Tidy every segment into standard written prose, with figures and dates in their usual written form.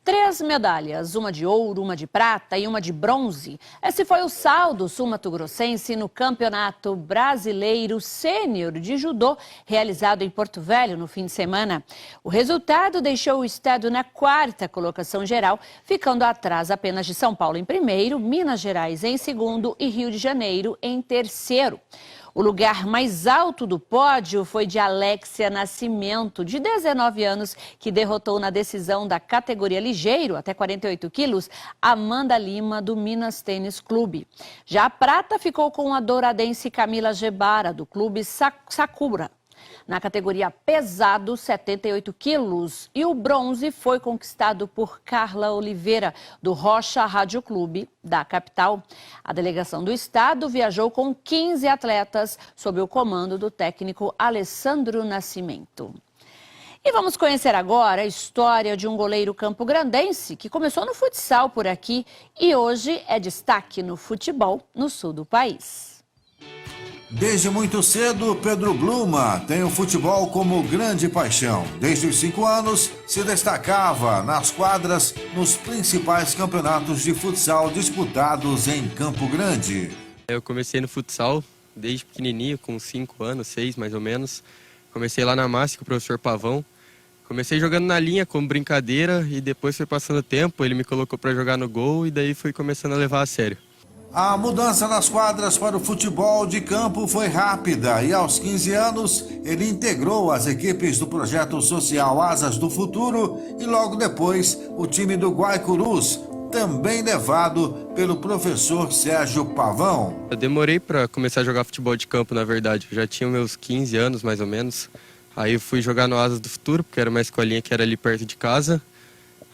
3 medalhas, uma de ouro, uma de prata e uma de bronze. Esse foi o saldo sul-mato-grossense no Campeonato Brasileiro Sênior de Judô, realizado em Porto Velho no fim de semana. O resultado deixou o estado na 4ª colocação geral, ficando atrás apenas de São Paulo em primeiro, Minas Gerais em segundo e Rio de Janeiro em terceiro. O lugar mais alto do pódio foi de Alexia Nascimento, de 19 anos, que derrotou na decisão da categoria ligeiro, até 48 quilos, Amanda Lima, do Minas Tênis Clube. Já a prata ficou com a douradense Camila Gebara, do clube Sakura, na categoria pesado, 78 quilos. E o bronze foi conquistado por Carla Oliveira, do Rocha Rádio Clube, da capital. A delegação do estado viajou com 15 atletas, sob o comando do técnico Alessandro Nascimento. E vamos conhecer agora a história de um goleiro campograndense que começou no futsal por aqui e hoje é destaque no futebol no sul do país. Desde muito cedo, Pedro Bluma tem o futebol como grande paixão. Desde os 5 anos, se destacava nas quadras nos principais campeonatos de futsal disputados em Campo Grande. Eu comecei no futsal desde pequenininho, com 5 anos, 6 mais ou menos. Comecei lá na Massa com o professor Pavão. Comecei jogando na linha como brincadeira e depois foi passando o tempo, ele me colocou para jogar no gol e daí fui começando a levar a sério. A mudança nas quadras para o futebol de campo foi rápida e aos 15 anos ele integrou as equipes do projeto social Asas do Futuro e logo depois o time do Guaicurus, também levado pelo professor Sérgio Pavão. Eu demorei para começar a jogar futebol de campo, na verdade. Eu já tinha meus 15 anos mais ou menos. Aí eu fui jogar no Asas do Futuro, porque era uma escolinha que era ali perto de casa.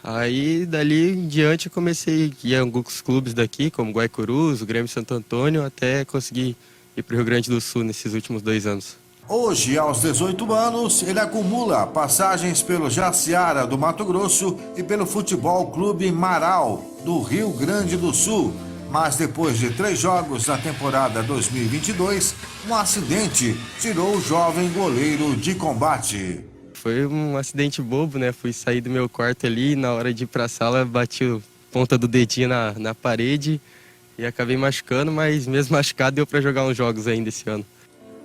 Aí, dali em diante, eu comecei a ir a alguns clubes daqui, como Guaicurus, o Grêmio Santo Antônio, até conseguir ir para o Rio Grande do Sul nesses últimos 2 anos. Hoje, aos 18 anos, ele acumula passagens pelo Jaciara do Mato Grosso e pelo Futebol Clube Marau, do Rio Grande do Sul. Mas depois de 3 jogos na temporada 2022, um acidente tirou o jovem goleiro de combate. Foi um acidente bobo, né? Fui sair do meu quarto ali e na hora de ir pra sala bati a ponta do dedinho na parede e acabei machucando, mas mesmo machucado deu para jogar uns jogos ainda esse ano.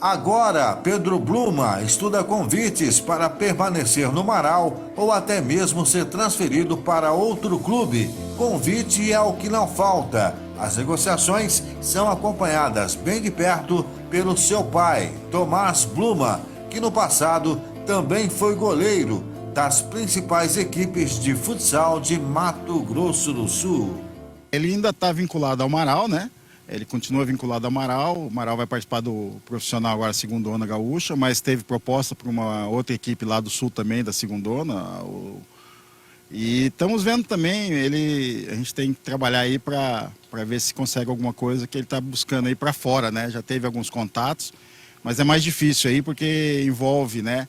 Agora, Pedro Bluma estuda convites para permanecer no Marau ou até mesmo ser transferido para outro clube. Convite é o que não falta. As negociações são acompanhadas bem de perto pelo seu pai, Tomás Bluma, que no passado também foi goleiro das principais equipes de futsal de Mato Grosso do Sul. Ele ainda está vinculado ao Marau, né? Ele continua vinculado ao Marau. O Marau vai participar do profissional agora, segundona gaúcha, mas teve proposta para uma outra equipe lá do Sul também, da segundona. E estamos vendo também, a gente tem que trabalhar aí para ver se consegue alguma coisa que ele está buscando aí para fora, né? Já teve alguns contatos, mas é mais difícil aí porque envolve, né?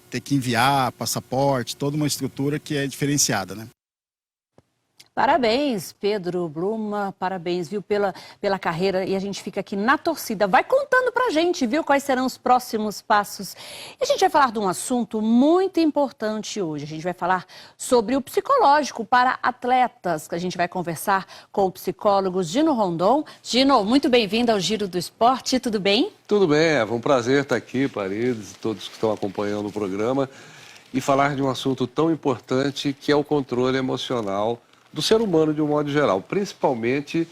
Ter que enviar passaporte, toda uma estrutura que é diferenciada, né? Parabéns, Pedro Bluma, parabéns, viu, pela carreira, e a gente fica aqui na torcida. Vai contando pra gente, viu, quais serão os próximos passos. E a gente vai falar de um assunto muito importante hoje. A gente vai falar sobre o psicológico para atletas, que a gente vai conversar com o psicólogo Gino Rondon. Gino, muito bem-vindo ao Giro do Esporte, tudo bem? Tudo bem, Eva, um prazer estar aqui, Paredes, todos que estão acompanhando o programa, e falar de um assunto tão importante que é o controle emocional do ser humano de um modo geral, principalmente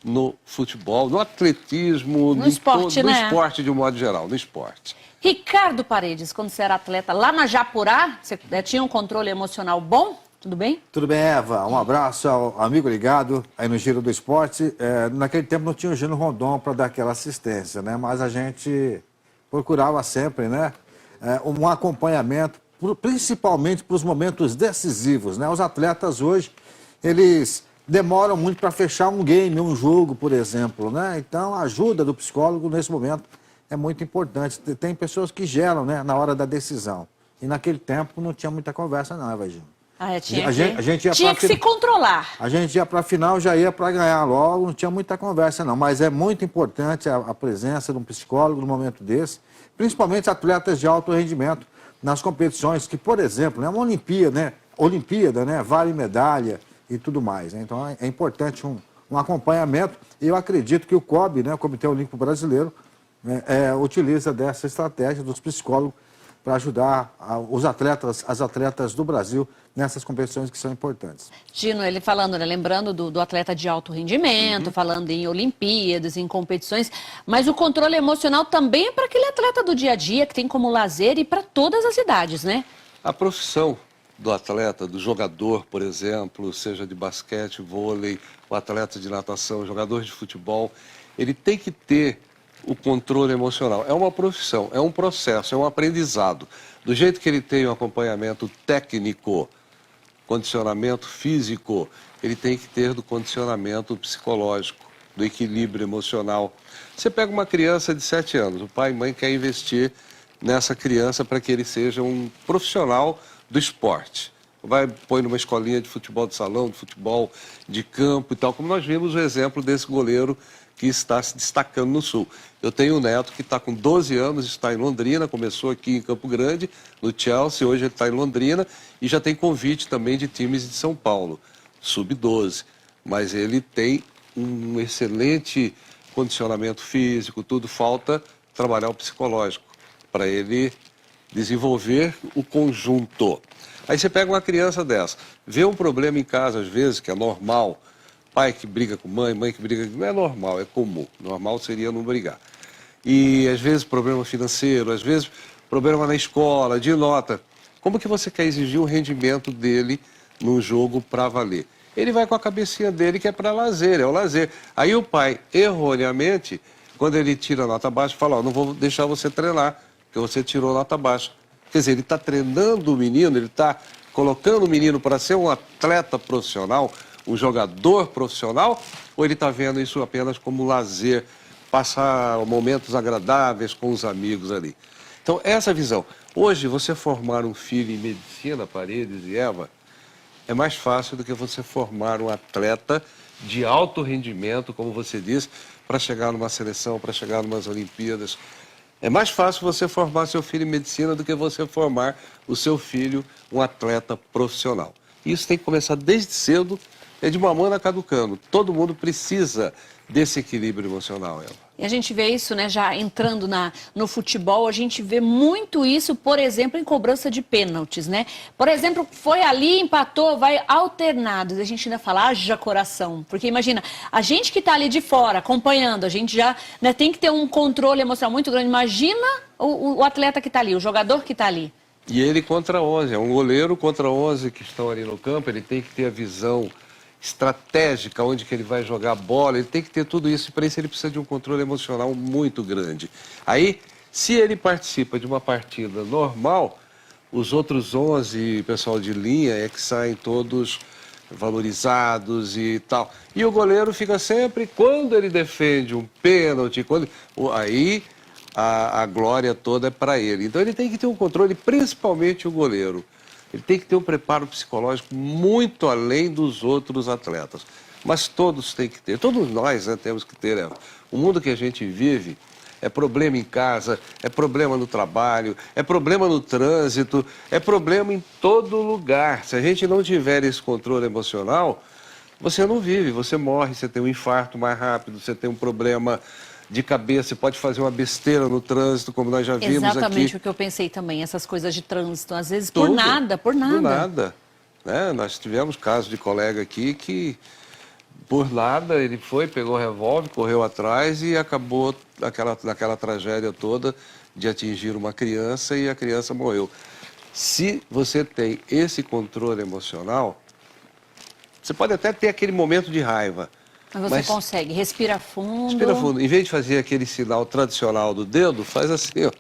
no futebol, no atletismo, no esporte, no né? esporte de um modo geral, no esporte. Ricardo Paredes, quando você era atleta lá na Japurá, você tinha um controle emocional bom? Tudo bem? Tudo bem, Eva. Um abraço ao amigo ligado aí no Giro do Esporte. Naquele tempo não tinha o Gino Rondon para dar aquela assistência, né? Mas a gente procurava sempre, né? Um acompanhamento, principalmente para os momentos decisivos, né? Os atletas hoje, eles demoram muito para fechar um game, um jogo, por exemplo, né? Então, a ajuda do psicólogo nesse momento é muito importante. Tem pessoas que geram, né, na hora da decisão. E naquele tempo não tinha muita conversa não, Evagino. Tinha que se controlar. A gente ia para a final, já ia para ganhar logo, não tinha muita conversa não. Mas é muito importante a presença de um psicólogo no momento desse, principalmente atletas de alto rendimento nas competições que, por exemplo, né, uma Olimpíada, né? Olimpíada, né? Vale medalha e tudo mais, né? Então é importante um acompanhamento. E eu acredito que o COB, né, o Comitê Olímpico Brasileiro, né, utiliza dessa estratégia dos psicólogos para ajudar as atletas do Brasil nessas competições que são importantes. Gino, ele falando, né, lembrando do atleta de alto rendimento, falando em Olimpíadas, em competições, mas o controle emocional também é para aquele atleta do dia a dia, que tem como lazer e para todas as idades, né? A profissão do atleta, do jogador, por exemplo, seja de basquete, vôlei, o atleta de natação, o jogador de futebol, ele tem que ter o controle emocional. É uma profissão, é um processo, é um aprendizado. Do jeito que ele tem o acompanhamento técnico, condicionamento físico, ele tem que ter do condicionamento psicológico, do equilíbrio emocional. Você pega uma criança de 7 anos, o pai e mãe querem investir nessa criança para que ele seja um profissional do esporte. Põe numa escolinha de futebol de salão, de futebol de campo e tal, como nós vimos o exemplo desse goleiro que está se destacando no Sul. Eu tenho um neto que está com 12 anos, está em Londrina, começou aqui em Campo Grande, no Chelsea, hoje ele está em Londrina e já tem convite também de times de São Paulo, sub-12. Mas ele tem um excelente condicionamento físico, tudo, falta trabalhar o psicológico para ele desenvolver o conjunto. Aí você pega uma criança dessa, vê um problema em casa às vezes, que é normal, pai que briga com mãe, mãe que briga com... Não é normal, é comum. Normal seria não brigar. E às vezes problema financeiro, às vezes problema na escola, de nota. Como que você quer exigir o rendimento dele num jogo para valer? Ele vai com a cabecinha dele que é para lazer, é o lazer. Aí o pai, erroneamente, quando ele tira a nota baixa, fala, ó, não vou deixar você treinar, porque você tirou nota baixa. Quer dizer, ele está treinando o menino, ele está colocando o menino para ser um atleta profissional, um jogador profissional, ou ele está vendo isso apenas como lazer, passar momentos agradáveis com os amigos ali. Então, essa visão. Hoje, você formar um filho em medicina, Paredes e Eva, é mais fácil do que você formar um atleta de alto rendimento, como você disse, para chegar numa seleção, para chegar numas Olimpíadas. É mais fácil você formar seu filho em medicina do que você formar o seu filho um atleta profissional. Isso tem que começar desde cedo, é de mamona caducando. Todo mundo precisa desse equilíbrio emocional, Eva. E a gente vê isso, né, já entrando no futebol, a gente vê muito isso, por exemplo, em cobrança de pênaltis, né? Por exemplo, foi ali, empatou, vai alternados. A gente ainda fala, haja coração. Porque imagina, a gente que está ali de fora, acompanhando, a gente já, né, tem que ter um controle emocional muito grande. Imagina o atleta que está ali, o jogador que está ali. E ele contra 11, é um goleiro contra 11 que estão ali no campo, ele tem que ter a visão estratégica, onde que ele vai jogar a bola, ele tem que ter tudo isso, e para isso ele precisa de um controle emocional muito grande. Aí, se ele participa de uma partida normal, os outros 11, pessoal de linha, é que saem todos valorizados e tal. E o goleiro fica sempre, quando ele defende um pênalti, aí a glória toda é para ele. Então ele tem que ter um controle, principalmente o goleiro. Ele tem que ter um preparo psicológico muito além dos outros atletas. Mas todos têm que ter, todos nós, né, temos que ter. O mundo que a gente vive é problema em casa, é problema no trabalho, é problema no trânsito, é problema em todo lugar. Se a gente não tiver esse controle emocional, você não vive, você morre, você tem um infarto mais rápido, você tem um problema de cabeça, você pode fazer uma besteira no trânsito, como nós já vimos aqui. Exatamente o que eu pensei também, essas coisas de trânsito, às vezes Tudo, por nada. Por nada. Né? Nós tivemos casos de colega aqui que, por nada, ele foi, pegou o revólver, correu atrás e acabou naquela tragédia toda de atingir uma criança e a criança morreu. Se você tem esse controle emocional, você pode até ter aquele momento de raiva. Mas você consegue, respira fundo. Respira fundo. Em vez de fazer aquele sinal tradicional do dedo, faz assim, ó.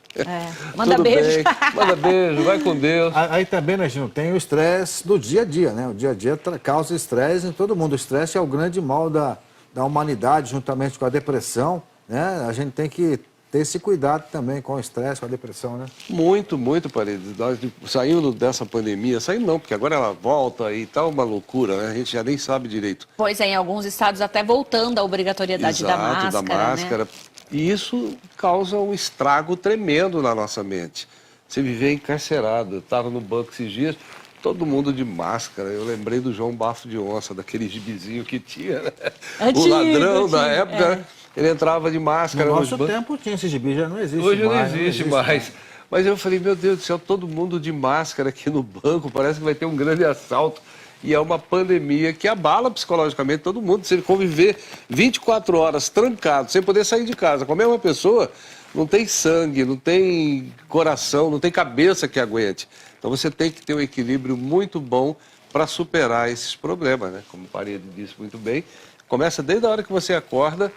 Manda Tudo beijo. bem, manda beijo, vai com Deus. Aí também, né, Gino, tem o estresse do dia a dia, né? O dia a dia causa estresse em todo mundo. O estresse é o grande mal da humanidade, juntamente com a depressão, né? A gente tem que ter esse cuidado também com o estresse, com a depressão, né? Muito, muito, Paredes. Nós saímos dessa pandemia, saímos não, porque agora ela volta e tá uma loucura, né? A gente já nem sabe direito. Pois é, em alguns estados até voltando à obrigatoriedade da máscara. Né? E isso causa um estrago tremendo na nossa mente. Você viver encarcerado. Eu estava no banco esses dias, todo mundo de máscara. Eu lembrei do João Bafo de Onça, daquele gibizinho que tinha, né? Antigo, O ladrão da antigo, época, né? Ele entrava de máscara. No nosso tempo tinha esse gibi, já não existe Hoje mais. não existe mais. Mas eu falei, meu Deus do céu, todo mundo de máscara aqui no banco, parece que vai ter um grande assalto. E é uma pandemia que abala psicologicamente todo mundo. Se ele conviver 24 horas trancado, sem poder sair de casa com a mesma pessoa, não tem sangue, não tem coração, não tem cabeça que aguente. Então você tem que ter um equilíbrio muito bom para superar esses problemas, né? Como o Parede disse muito bem, começa desde a hora que você acorda,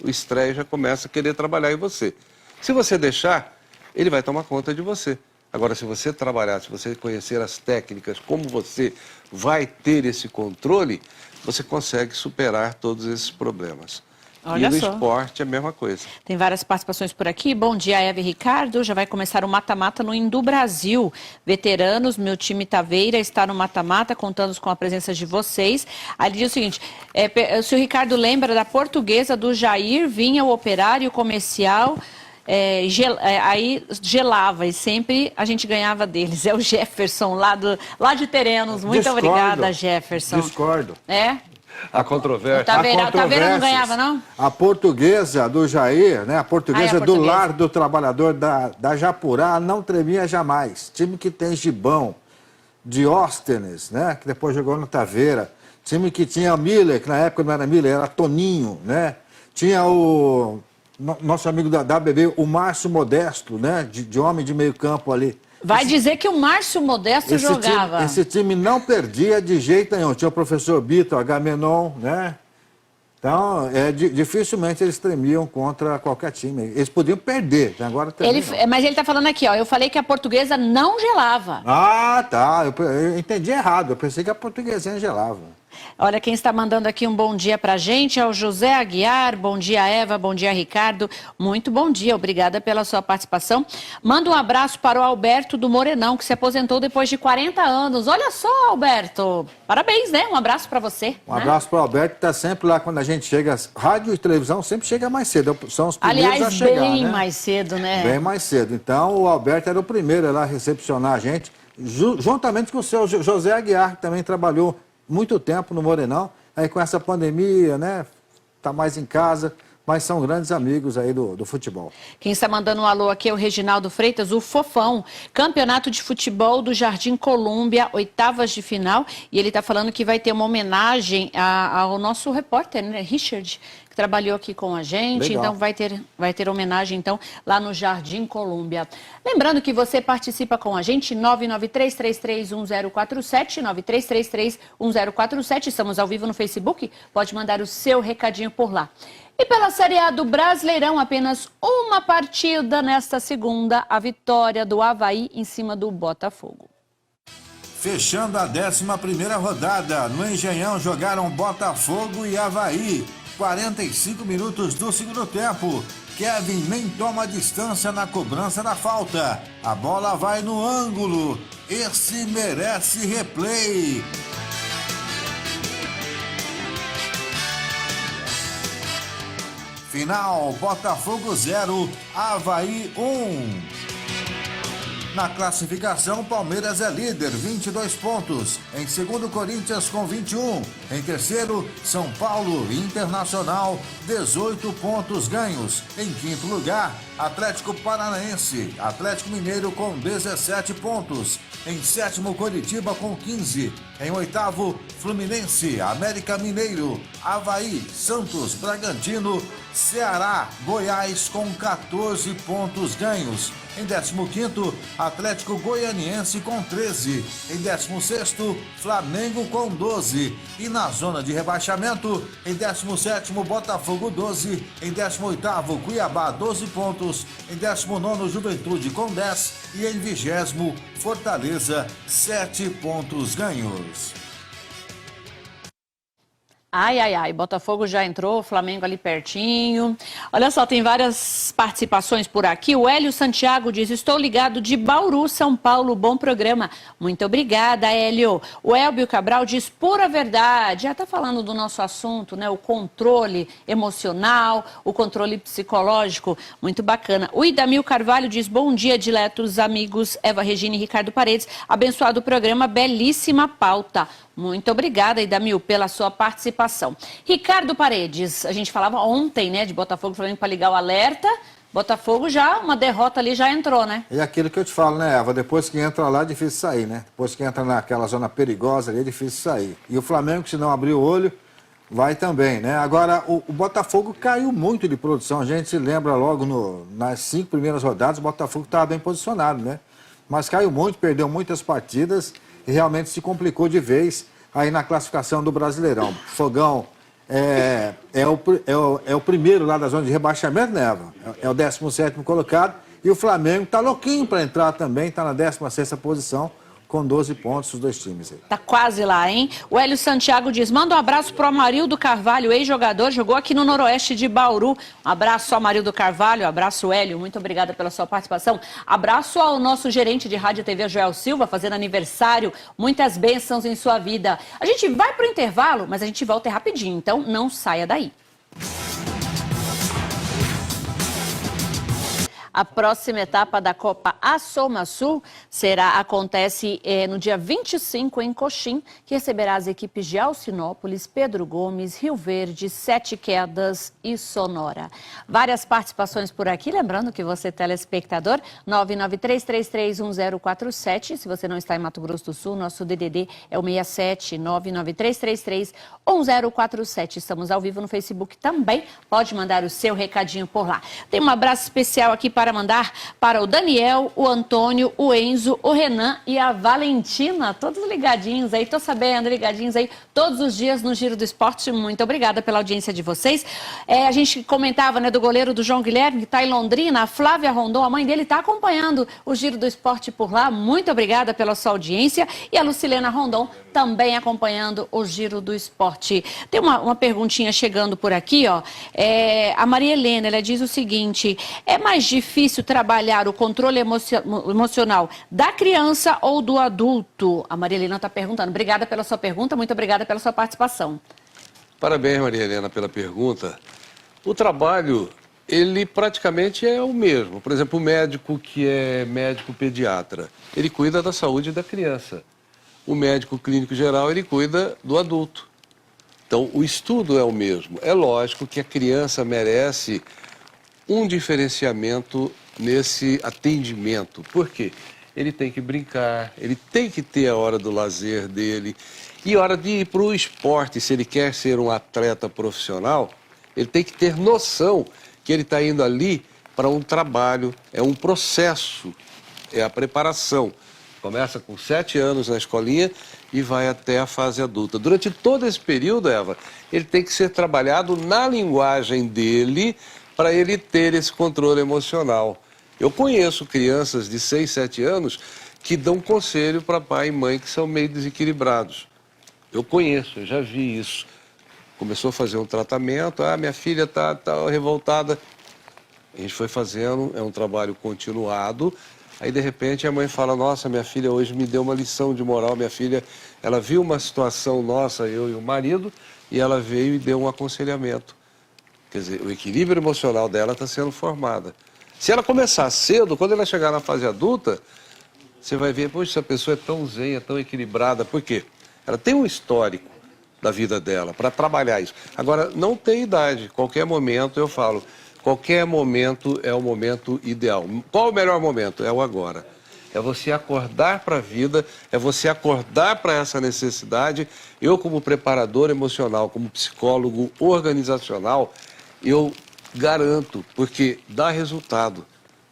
o estresse já começa a querer trabalhar em você. Se você deixar, ele vai tomar conta de você. Agora, se você trabalhar, se você conhecer as técnicas, como você vai ter esse controle, você consegue superar todos esses problemas. Olha e no só. esporte é a mesma coisa. Tem várias participações por aqui. Bom dia, Eva e Ricardo. Já vai começar o mata-mata no Indu Brasil. Veteranos, meu time Taveira está no mata-mata, contando com a presença de vocês. Aí ele diz o seguinte, se o Ricardo lembra da Portuguesa do Jair, vinha o Operário Comercial, aí gelava e sempre a gente ganhava deles. É o Jefferson, lá de Terenos. Muito Discordo. obrigada, Jefferson. Discordo. É? A controvérsia. O Taveira não ganhava, não? A Portuguesa do Jair, né? A Portuguesa do Lar do Trabalhador da Japurá não tremia jamais. Time que tem Gibão, Dióstenes, né? Que depois jogou no Taveira. Time que tinha Miller, que na época não era Miller, era Toninho, né? Tinha o nosso amigo da BB, o Márcio Modesto, né? De homem de meio campo ali. Vai dizer que o Márcio Modesto jogava. Esse time não perdia de jeito nenhum. Tinha o professor Bito, Agamenon, né? Então, dificilmente eles tremiam contra qualquer time. Eles podiam perder, né? Agora Mas ele está falando aqui, ó. Eu falei que a Portuguesa não gelava. Ah, tá. Eu entendi errado. Eu pensei que a Portuguesinha gelava. Olha, quem está mandando aqui um bom dia pra gente é o José Aguiar. Bom dia, Eva. Bom dia, Ricardo. Muito bom dia. Obrigada pela sua participação. Manda um abraço para o Alberto do Morenão, que se aposentou depois de 40 anos. Olha só, Alberto. Parabéns, né? Um abraço para você. Um abraço para o Alberto, que está sempre lá quando a gente chega. Rádio e televisão sempre chega mais cedo. São os primeiros a chegar, bem né? mais cedo, né? Bem mais cedo. Então, o Alberto era o primeiro lá a recepcionar a gente, juntamente com o seu José Aguiar, que também trabalhou muito tempo no Morenão, aí com essa pandemia, né, tá mais em casa, mas são grandes amigos aí do futebol. Quem está mandando um alô aqui é o Reginaldo Freitas, o Fofão, campeonato de futebol do Jardim Colúmbia, oitavas de final, e ele está falando que vai ter uma homenagem ao nosso repórter, né, Richard, que trabalhou aqui com a gente. Legal. Então vai ter homenagem então lá no Jardim Colúmbia. Lembrando que você participa com a gente, 993331047, 93331047, estamos ao vivo no Facebook, pode mandar o seu recadinho por lá. E pela Série A do Brasileirão, apenas uma partida nesta segunda, a vitória do Avaí em cima do Botafogo. Fechando a 11ª rodada, no Engenhão jogaram Botafogo e Avaí. 45 minutos do segundo tempo. Kevin nem toma distância na cobrança da falta. A bola vai no ângulo. Esse merece replay. Final, Botafogo 0, Avaí 1. Na classificação, Palmeiras é líder, 22 pontos. Em segundo, Corinthians com 21. Em terceiro, São Paulo Internacional, 18 pontos ganhos. Em quinto lugar, Atlético Paranaense, Atlético Mineiro com 17 pontos. Em sétimo, Coritiba com 15. Em oitavo, Fluminense, América Mineiro, Avaí, Santos, Bragantino, Ceará, Goiás com 14 pontos ganhos. Em 15º, Atlético Goianiense com 13. Em 16º, Flamengo com 12. E na zona de rebaixamento, em 17º, Botafogo 12. Em 18º, Cuiabá 12 pontos. Em 19º, Juventude com 10. E em 20º, Fortaleza 7 pontos ganhos. Ai, ai, ai, Botafogo já entrou, Flamengo ali pertinho. Olha só, tem várias participações por aqui. O Hélio Santiago diz, estou ligado de Bauru, São Paulo, bom programa. Muito obrigada, Hélio. O Elbio Cabral diz, pura verdade. Já está falando do nosso assunto, né? O controle emocional, o controle psicológico, muito bacana. O Idamil Carvalho diz, bom dia, diletos amigos Eva Regina e Ricardo Paredes. Abençoado programa, belíssima pauta. Muito obrigada, Idamil, pela sua participação. Ricardo Paredes, a gente falava ontem, né, de Botafogo e Flamengo para ligar o alerta. Botafogo já, uma derrota ali já entrou, né? E aquilo que eu te falo, né, Eva? Depois que entra lá é difícil sair, né? Depois que entra naquela zona perigosa ali é difícil sair. E o Flamengo, se não abrir o olho, vai também, né? Agora, o Botafogo caiu muito de produção. A gente se lembra logo nas 5 primeiras rodadas, o Botafogo estava bem posicionado, né? Mas caiu muito, perdeu muitas partidas e realmente se complicou de vez aí na classificação do Brasileirão. Fogão é o primeiro lá da zona de rebaixamento, né, Eva? É o 17º colocado. E o Flamengo está louquinho para entrar também, está na 16ª posição, com 12 pontos os dois times aí. Tá quase lá, hein? O Hélio Santiago diz, manda um abraço pro Amarildo Carvalho, ex-jogador, jogou aqui no Noroeste de Bauru. Um abraço ao Amarildo Carvalho, abraço Hélio, muito obrigada pela sua participação. Abraço ao nosso gerente de Rádio e TV, Joel Silva, fazendo aniversário. Muitas bênçãos em sua vida. A gente vai pro intervalo, mas a gente volta rapidinho, então não saia daí. A próxima etapa da Copa Açomasul acontece no dia 25 em Coxim, que receberá as equipes de Alcinópolis, Pedro Gomes, Rio Verde, Sete Quedas e Sonora. Várias participações por aqui, lembrando que você, telespectador, 993331047. Se você não está em Mato Grosso do Sul, nosso DDD é o 67 993331047. Estamos ao vivo no Facebook também, pode mandar o seu recadinho por lá. Tem um abraço especial aqui para mandar para o Daniel, o Antônio, o Enzo, o Renan e a Valentina, todos ligadinhos aí, tô sabendo, ligadinhos aí todos os dias no Giro do Esporte. Muito obrigada pela audiência de vocês. A gente comentava, né, do goleiro do João Guilherme, que está em Londrina, a Flávia Rondon, a mãe dele está acompanhando o Giro do Esporte por lá. Muito obrigada pela sua audiência. E a Lucilena Rondon também acompanhando o Giro do Esporte. Tem uma perguntinha chegando por aqui, ó. A Maria Helena, ela diz o seguinte, é mais difícil trabalhar o controle emocional da criança ou do adulto? A Maria Helena está perguntando. Obrigada pela sua pergunta, muito obrigada pela sua participação. Parabéns, Maria Helena, pela pergunta. O trabalho, ele praticamente é o mesmo. Por exemplo, o médico que é médico pediatra, ele cuida da saúde da criança. O médico clínico geral, ele cuida do adulto. Então, o estudo é o mesmo. É lógico que a criança merece um diferenciamento nesse atendimento. Por quê? Ele tem que brincar, ele tem que ter a hora do lazer dele e a hora de ir para o esporte. Se ele quer ser um atleta profissional, ele tem que ter noção que ele está indo ali para um trabalho, é um processo, é a preparação. Começa com 7 anos na escolinha e vai até a fase adulta. Durante todo esse período, Eva, ele tem que ser trabalhado na linguagem dele para ele ter esse controle emocional. Eu conheço crianças de 6, 7 anos que dão conselho para pai e mãe que são meio desequilibrados. Eu conheço, eu já vi isso. Começou a fazer um tratamento, minha filha tá revoltada. A gente foi fazendo, é um trabalho continuado. Aí, de repente, a mãe fala, nossa, minha filha hoje me deu uma lição de moral. Minha filha, ela viu uma situação nossa, eu e o marido, e ela veio e deu um aconselhamento. Quer dizer, o equilíbrio emocional dela está sendo formado. Se ela começar cedo, quando ela chegar na fase adulta, você vai ver, poxa, essa pessoa é tão zen, é tão equilibrada. Por quê? Ela tem um histórico da vida dela para trabalhar isso. Agora, não tem idade. Qualquer momento, eu falo, qualquer momento é o momento ideal. Qual o melhor momento? É o agora. É você acordar para a vida, é você acordar para essa necessidade. Eu, como preparador emocional, como psicólogo organizacional, eu garanto, porque dá resultado.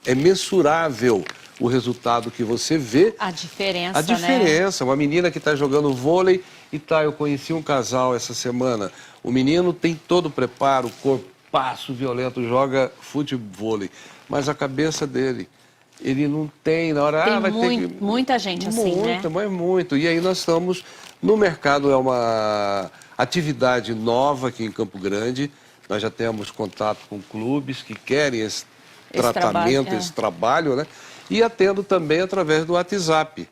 É mensurável o resultado que você vê. A diferença, A diferença. né? Uma menina que está jogando vôlei e eu conheci um casal essa semana. O menino tem todo o preparo, corpaço violento, joga futevôlei. Mas a cabeça dele, ele não tem, na hora... Tem vai ter que... muita gente assim, né? Muito, mas muito. E aí nós estamos... No mercado é uma atividade nova aqui em Campo Grande. Nós já temos contato com clubes que querem esse tratamento, esse trabalho, né? E atendo também através do WhatsApp,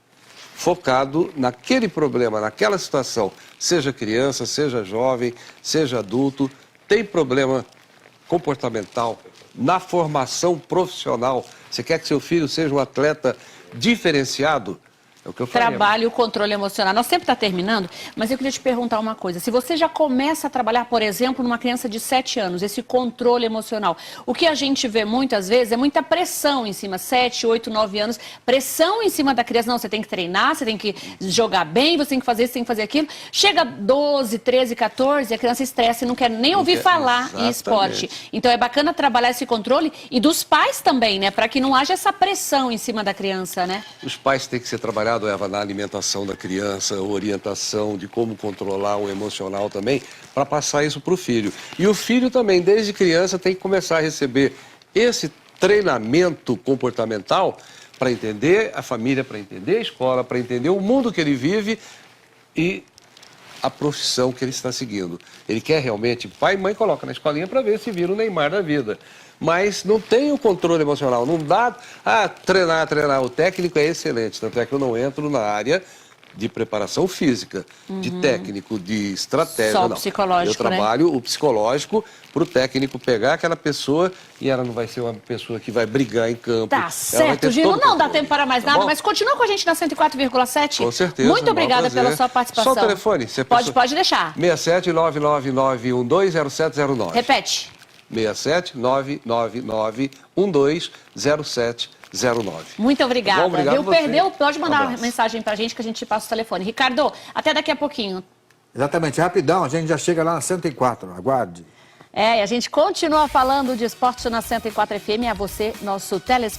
focado naquele problema, naquela situação, seja criança, seja jovem, seja adulto, tem problema comportamental, na formação profissional. Você quer que seu filho seja um atleta diferenciado? É o que eu falei. Trabalho, o controle emocional. Nós sempre está terminando, mas eu queria te perguntar uma coisa. Se você já começa a trabalhar, por exemplo, numa criança de 7 anos, esse controle emocional, o que a gente vê muitas vezes é muita pressão em cima, 7, 8, 9 anos, pressão em cima da criança. Não, você tem que treinar, você tem que jogar bem, você tem que fazer isso, tem que fazer aquilo. Chega 12, 13, 14, a criança estressa e não quer nem ouvir falar em esporte. Então é bacana trabalhar esse controle e dos pais também, né? Para que não haja essa pressão em cima da criança, né? Os pais têm que ser trabalhados, Eva, na alimentação da criança, orientação de como controlar o emocional também, para passar isso para o filho. E o filho também, desde criança, tem que começar a receber esse treinamento comportamental para entender a família, para entender a escola, para entender o mundo que ele vive e a profissão que ele está seguindo. Ele quer realmente, pai e mãe coloca na escolinha para ver se vira o Neymar da vida. Mas não tem o controle emocional, não dá treinar. O técnico é excelente, tanto é que eu não entro na área de preparação física, de técnico, de estratégia. Só o não. psicológico, eu trabalho o psicológico para o técnico pegar aquela pessoa e ela não vai ser uma pessoa que vai brigar em campo. Tá certo, Gino, não dá tempo para mais nada, bom? Mas continua com a gente na 104,7. Com certeza. Muito obrigada prazer. pela sua participação. Só o telefone. Se a Pode pessoa... deixar. 67 999120709. Repete. 67 999120709. Muito obrigada. Bom, obrigado Viu? Perdeu? Pode mandar uma abraço. mensagem pra gente que a gente passa o telefone. Ricardo, até daqui a pouquinho. Exatamente, rapidão, a gente já chega lá na 104, aguarde. E a gente continua falando de esporte na 104 FM. A você, nosso telespectador.